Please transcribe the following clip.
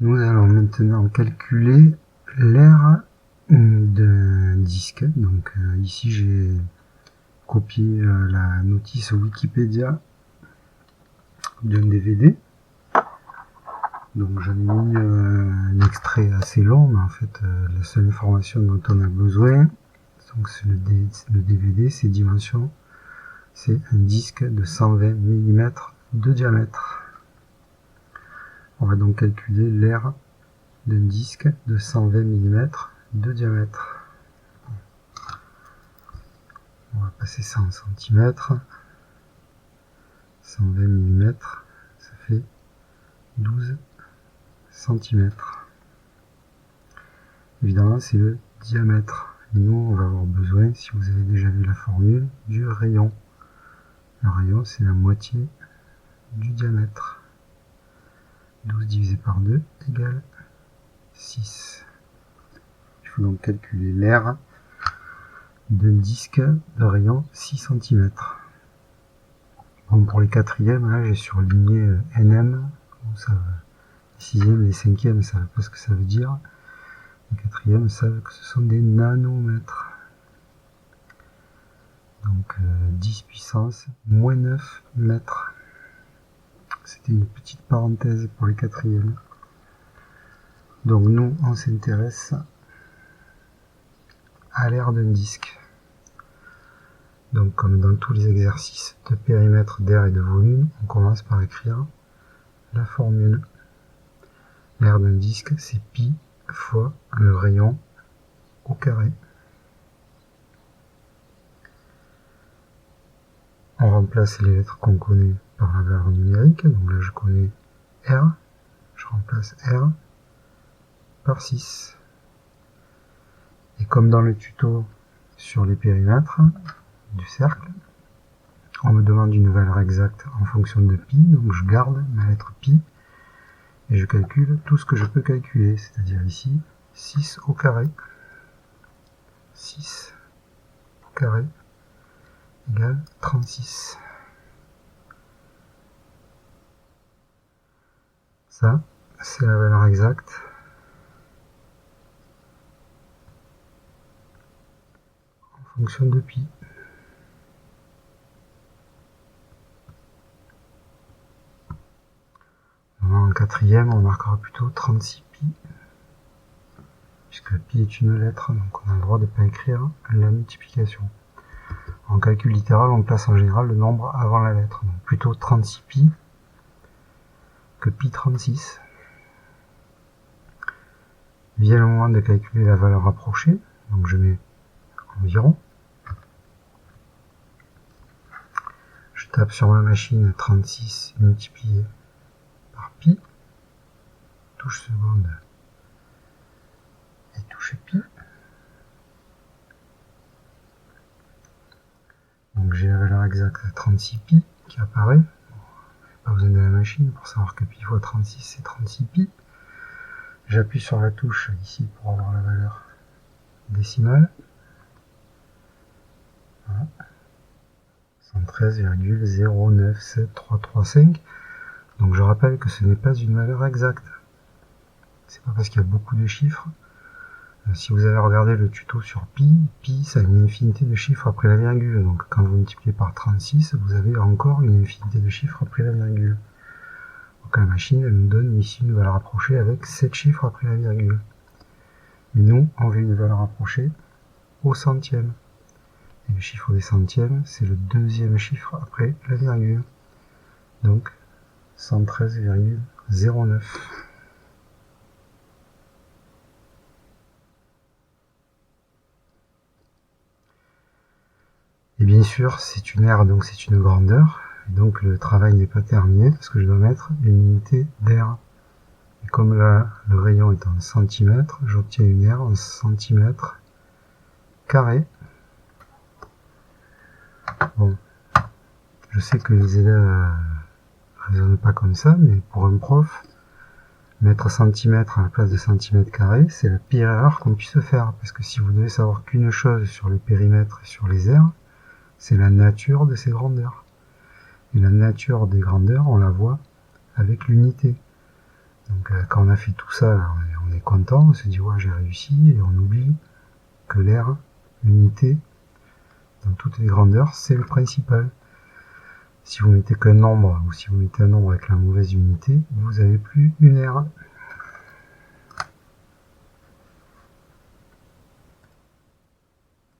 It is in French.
Nous allons maintenant calculer l'aire d'un disque. Donc ici j'ai copié la notice Wikipédia d'un DVD. Donc j'en ai mis un extrait assez long, mais en fait la seule information dont on a besoin, donc c'est le DVD, ses dimensions, c'est un disque de 120 mm de diamètre. On va donc calculer l'aire d'un disque de 120 mm de diamètre. On va passer ça en centimètres. 120 mm, ça fait 12 cm. Évidemment, c'est le diamètre. Et nous, on va avoir besoin, si vous avez déjà vu la formule, du rayon. Le rayon, c'est la moitié du diamètre. 12 divisé par 2 égale 6. Il faut donc calculer l'aire d'un disque de rayon 6 cm. Bon, pour les quatrièmes, là, j'ai surligné NM. Bon, ça, les sixièmes et les cinquièmes ne savent pas ce que ça veut dire. Les quatrièmes savent que ce sont des nanomètres. Donc 10 puissance moins 9 mètres. C'était une petite parenthèse pour les quatrièmes. Donc nous, on s'intéresse à l'aire d'un disque. Donc comme dans tous les exercices de périmètre, d'aire et de volume, on commence par écrire la formule. L'aire d'un disque, c'est pi fois le rayon au carré. On remplace les lettres qu'on connaît par la valeur numérique. Donc là, je connais R. Je remplace R par 6. Et comme dans le tuto sur les périmètres du cercle, on me demande une valeur exacte en fonction de pi, donc je garde ma lettre pi et je calcule tout ce que je peux calculer, c'est-à-dire ici 6 au carré. 6 au carré égale 36. Ça, c'est la valeur exacte en fonction de pi. En quatrième, on marquera plutôt 36 pi, puisque pi est une lettre, donc on a le droit de ne pas écrire la multiplication. En calcul littéral, on place en général le nombre avant la lettre, donc plutôt 36 pi que pi 36. Vient le moment de calculer la valeur rapprochée, donc je mets environ. Je tape sur ma machine 36 multiplié par pi, touche seconde et touche pi. Donc j'ai la valeur exacte à 36 pi qui apparaît. Pas besoin de la machine pour savoir que pi fois 36 c'est 36 pi. J'appuie sur la touche ici pour avoir la valeur décimale. Voilà. 113,097335. Donc je rappelle que ce n'est pas une valeur exacte. C'est pas parce qu'il y a beaucoup de chiffres. Si vous avez regardé le tuto sur pi, ça a une infinité de chiffres après la virgule. Donc quand vous multipliez par 36, vous avez encore une infinité de chiffres après la virgule. Donc la machine, elle nous donne ici une valeur approchée avec 7 chiffres après la virgule. Mais nous, on veut une valeur approchée au centième. Et le chiffre des centièmes, c'est le deuxième chiffre après la virgule. Donc 113,09. Et bien sûr, c'est une aire, donc c'est une grandeur. Et donc le travail n'est pas terminé parce que je dois mettre une unité d'aire. Et comme là, le rayon est en centimètres, j'obtiens une aire en centimètres carrés. Bon, je sais que les élèves raisonnent pas comme ça, mais pour un prof, mettre centimètre à la place de centimètres carrés, c'est la pire erreur qu'on puisse faire. Parce que si vous devez savoir qu'une chose sur les périmètres et sur les aires, c'est la nature de ces grandeurs. Et la nature des grandeurs, on la voit avec l'unité. Donc quand on a fait tout ça, on est content, on se dit ouais j'ai réussi, et on oublie que l'aire, l'unité, dans toutes les grandeurs, c'est le principal. Si vous mettez qu'un nombre, ou si vous mettez un nombre avec la mauvaise unité, vous n'avez plus une aire.